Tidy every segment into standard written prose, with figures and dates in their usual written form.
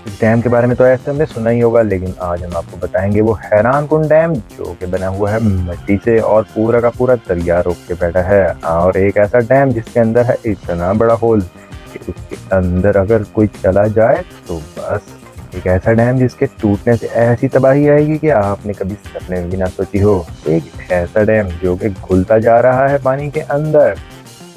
इस डैम के बारे में तो ऐसे हमने सुना ही होगा, लेकिन आज हम आपको बताएंगे वो हैरानकुन डैम जो कि बना हुआ है मिट्टी से और पूरा का पूरा दरिया रोक के बैठा है। और एक ऐसा डैम जिसके अंदर है इतना बड़ा होल कि उसके अंदर अगर कोई चला जाए तो बस। एक ऐसा डैम जिसके टूटने से ऐसी तबाही आएगी कि आपने कभी सपने में भी ना सोची हो। एक ऐसा डैम जो कि घुलता जा रहा है पानी के अंदर।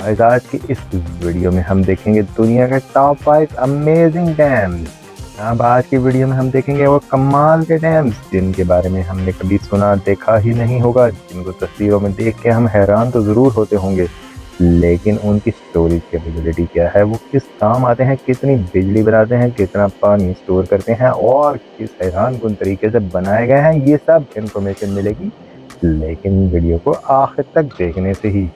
आज की इस वीडियो में हम देखेंगे दुनिया के टॉप 5 अमेजिंग डैम्स। अब आज की वीडियो में हम देखेंगे वो कमाल के डैम्स जिनके बारे में हमने कभी सुना देखा ही नहीं होगा, जिनको तस्वीरों में देख के हम हैरान तो ज़रूर होते होंगे, लेकिन उनकी स्टोरेज कैपेबिलिटी क्या है, वो किस काम आते हैं, कितनी बिजली बनाते हैं, कितना पानी स्टोर करते हैं और किस हैरानकुन तरीके से बनाए गए हैं, ये सब इंफॉर्मेशन मिलेगी लेकिन वीडियो को आखिर तक देखने से ही।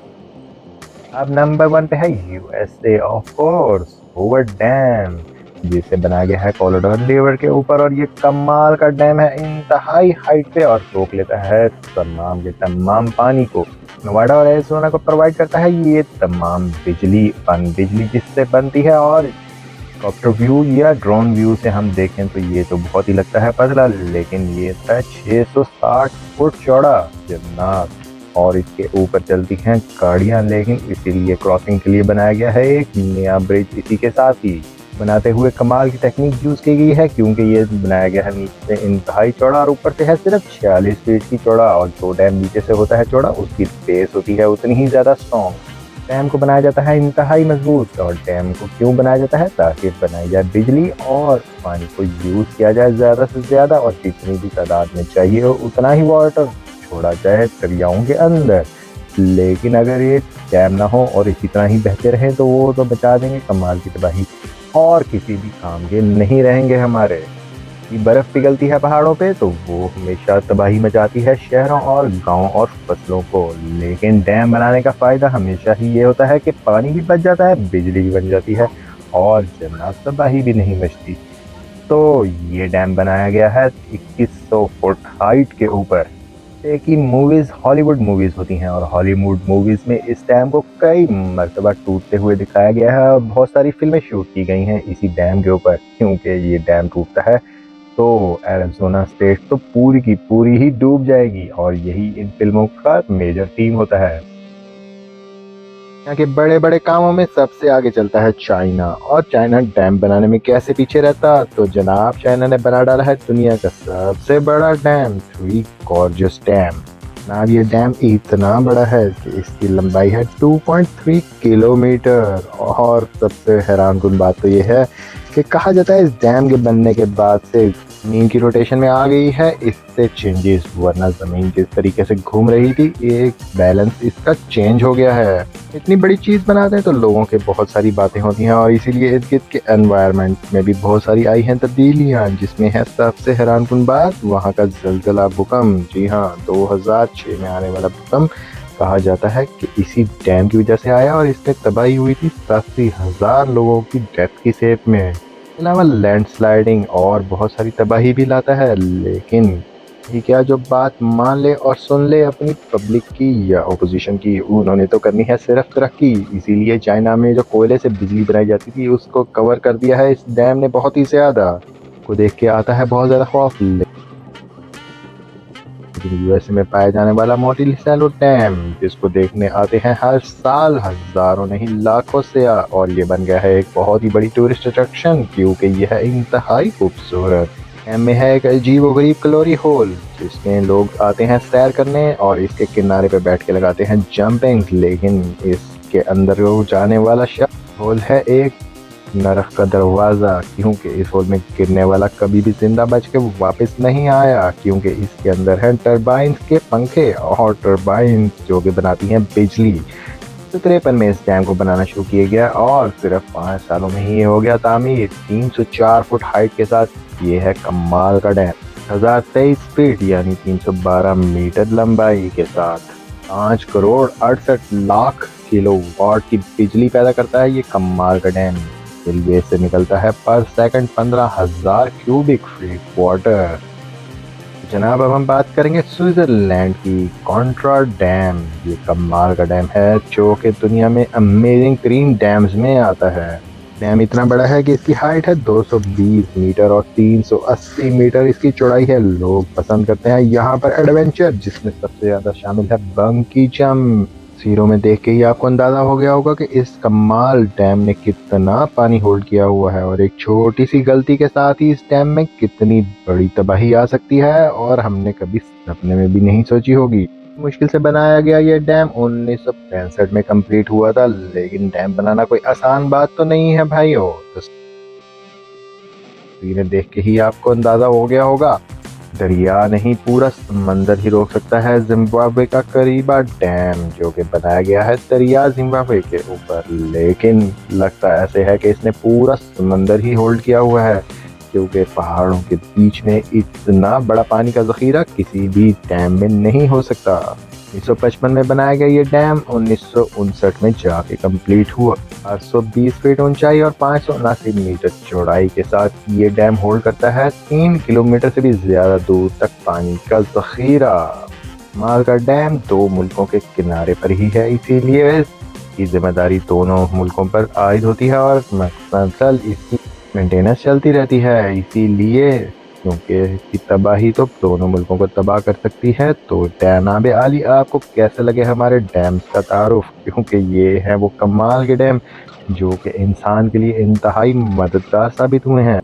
अब नंबर 1 पे है USA of course Hoover dam, जिसे बनाया गया है कोलोराडो रिवर के ऊपर। और ये कमाल का डैम है, इंतहाई हाइट पे और रोक लेता है तमाम के तमाम पानी को। नोएडा और एरिज़ोना को प्रोवाइड करता है ये तमाम बिजली, पन बिजली जिससे बनती है। और हेलीकॉप्टर व्यू या ड्रोन व्यू से हम देखें तो ये तो बहुत ही लगता है पतला, लेकिन ये है 660 फुट चौड़ा जन्नत। और इसके ऊपर चलती हैं गाड़ियां, लेकिन इसीलिए क्रॉसिंग के लिए बनाया गया है एक नया ब्रिज। इसी के साथ ही बनाते हुए कमाल की टेक्निक यूज की गई है, क्योंकि ये बनाया गया है नीचे से इंतहाई चौड़ा और ऊपर से है सिर्फ 46 फीट की चौड़ा। और जो डैम नीचे से होता है चौड़ा, उसकी बेस होती है उतनी ही ज्यादा स्ट्रॉन्ग। डैम को बनाया जाता है इंतहाई मजबूत। और डैम को क्यों बनाया जाता है? ताकि बनाई जाए बिजली और पानी को यूज किया जाए ज्यादा से ज्यादा, और जितनी भी तादाद में चाहिए हो उतना ही वाटर छोड़ा जाए दरियाओं के अंदर। लेकिन अगर ये डैम ना हो और इसी तरह ही बहते रहे तो वो तो बचा देंगे कमाल की तबाही, और किसी भी काम के नहीं रहेंगे हमारे। कि बर्फ पिघलती है पहाड़ों पे तो वो हमेशा तबाही मचाती है शहरों और गांवों और फसलों को, लेकिन डैम बनाने का फायदा हमेशा ही ये होता है कि पानी भी बच जाता है, बिजली भी बन जाती है और जन्नत तबाही भी नहीं मचती। तो ये डैम बनाया गया है 2100 फुट हाइट के ऊपर। एक ही मूवीज हॉलीवुड मूवीज होती हैं और हॉलीवुड मूवीज में इस डैम को कई मरतबा टूटते हुए दिखाया गया है और बहुत सारी फिल्में शूट की गई हैं इसी डैम के ऊपर। क्योंकि ये डैम टूटता है तो एरिज़ोना स्टेट तो पूरी की पूरी ही डूब जाएगी, और यही इन फिल्मों का मेजर थीम होता है। यहाँ के बड़े बड़े कामों में सबसे आगे चलता है चाइना। और चाइना डैम बनाने में कैसे पीछे रहता? तो जनाब चाइना ने बना डाला है दुनिया का सबसे बड़ा डैम, थ्री गॉर्जियस डैम। जनाब ये डैम इतना बड़ा है कि इसकी लंबाई है 2.3 किलोमीटर। और सबसे हैरानकुन बात तो ये है कि कहा जाता है इस डैम के बनने के बाद से ज़मीन की रोटेशन में आ गई है इससे चेंजेस, वरना ज़मीन जिस तरीके से घूम रही थी एक बैलेंस इसका चेंज हो गया है। इतनी बड़ी चीज़ बनाते हैं तो लोगों के बहुत सारी बातें होती हैं, और इसीलिए इर्द गिर्द के एनवायरनमेंट में भी बहुत सारी आई हैं तब्दीलियाँ, जिसमें है सबसे हैरानकुन बात वहाँ का ज़लज़ला भूकंप। जी हाँ, 2006 में आने वाला भूकंप कहा जाता है कि इसी डैम की वजह से आया, और इसमें तबाही हुई थी 80,000 लोगों की डेथ की शेप में। अलावा लैंडस्लाइडिंग और बहुत सारी तबाही भी लाता है। लेकिन ये क्या जो बात मान ले और सुन ले अपनी पब्लिक की या ओपोजिशन की, उन्होंने तो करनी है सिर्फ तरक्की। इसीलिए चाइना में जो कोयले से बिजली बनाई जाती थी उसको कवर कर दिया है इस डैम ने बहुत ही ज्यादा। को देख के आता है बहुत ज्यादा खौफ। यूएसए में पाया जाने वाला मोंटिसेलो डैम, जिसको देखने आते हैं हर साल हजारों नहीं लाखों से, और ये बन गया है एक बहुत ही बड़ी टूरिस्ट अट्रैक्शन, क्योंकि यह है इंतहाई खूबसूरत। डैम में है एक अजीब गरीब ग्लोरी होल जिसमें लोग आते हैं सैर करने और इसके किनारे पे बैठ के लगाते हैं जंपिंग। लेकिन इसके अंदर जाने वाला होल है एक नरक का दरवाज़ा, क्योंकि इस होल में गिरने वाला कभी भी जिंदा बच के वापस नहीं आया, क्योंकि इसके अंदर है टरबाइंस के पंखे, और टरबाइंस जो कि बनाती हैं बिजली। 1953 में इस डैम को बनाना शुरू किया गया और सिर्फ 5 सालों में ही ये हो गया तामीर 304 फुट हाइट के साथ। ये है कमाल का डैम, 1023 फीट यानी 312 मीटर लंबाई के साथ 5 करोड़ 68 लाख किलो वाट की बिजली पैदा करता है। ये कमाल का डैम रेलवे से निकलता है पर सेकंड 15,000 क्यूबिक फीट वाटर। जनाब अब हम बात करेंगे स्विट्जरलैंड की कॉन्ट्रा डैम। ये कमाल का डैम है जो कि दुनिया में अमेजिंग तरीन डैम्स में आता है। डैम इतना बड़ा है कि इसकी हाइट है 220 मीटर और 380 मीटर इसकी चौड़ाई है। लोग पसंद करते हैं यहाँ पर एडवेंचर, जिसमें सबसे ज्यादा शामिल है बंकी जंप। तस्वीरों में देख के ही आपको अंदाजा हो गया होगा कि इस कमाल डैम ने कितना पानी होल्ड किया हुआ है और एक छोटी सी गलती के साथ ही इस डैम में कितनी बड़ी तबाही आ सकती है और हमने कभी सपने में भी नहीं सोची होगी। मुश्किल से बनाया गया ये डैम 1965 में कंप्लीट हुआ था, लेकिन डैम बनाना कोई आसान बात तो नहीं है भाइयों। तस्वीरें देख के ही आपको अंदाजा हो गया होगा, दरिया नहीं पूरा समंदर ही रोक सकता है जिम्बाब्वे का करीबा डैम, जो कि बनाया गया है दरिया जिम्बाब्वे के ऊपर। लेकिन लगता ऐसे है कि इसने पूरा समंदर ही होल्ड किया हुआ है, क्योंकि पहाड़ों के बीच में इतना बड़ा पानी का जखीरा किसी भी डैम में नहीं हो सकता। 1955 में बनाया गया ये डैम 1959 में जाके कंप्लीट हुआ। 820 फीट ऊंचाई और 579 मीटर चौड़ाई के साथ ये डैम होल्ड करता है 3 किलोमीटर से भी ज्यादा दूर तक पानी का जखीरा। माल का डैम दो मुल्कों के किनारे पर ही है, इसीलिए इसकी जिम्मेदारी दोनों मुल्कों पर आयद होती है और मसलसल इसकी मेंटेनेंस चलती रहती है। इसीलिए क्योंकि इसकी तबाही तो दोनों मुल्कों को तबाह कर सकती है। तो जनाब आली, आपको कैसे लगे हमारे डैम्स का तारुफ, क्योंकि ये है वो कमाल के डैम जो कि इंसान के लिए इंतहाई मददगार साबित हुए हैं।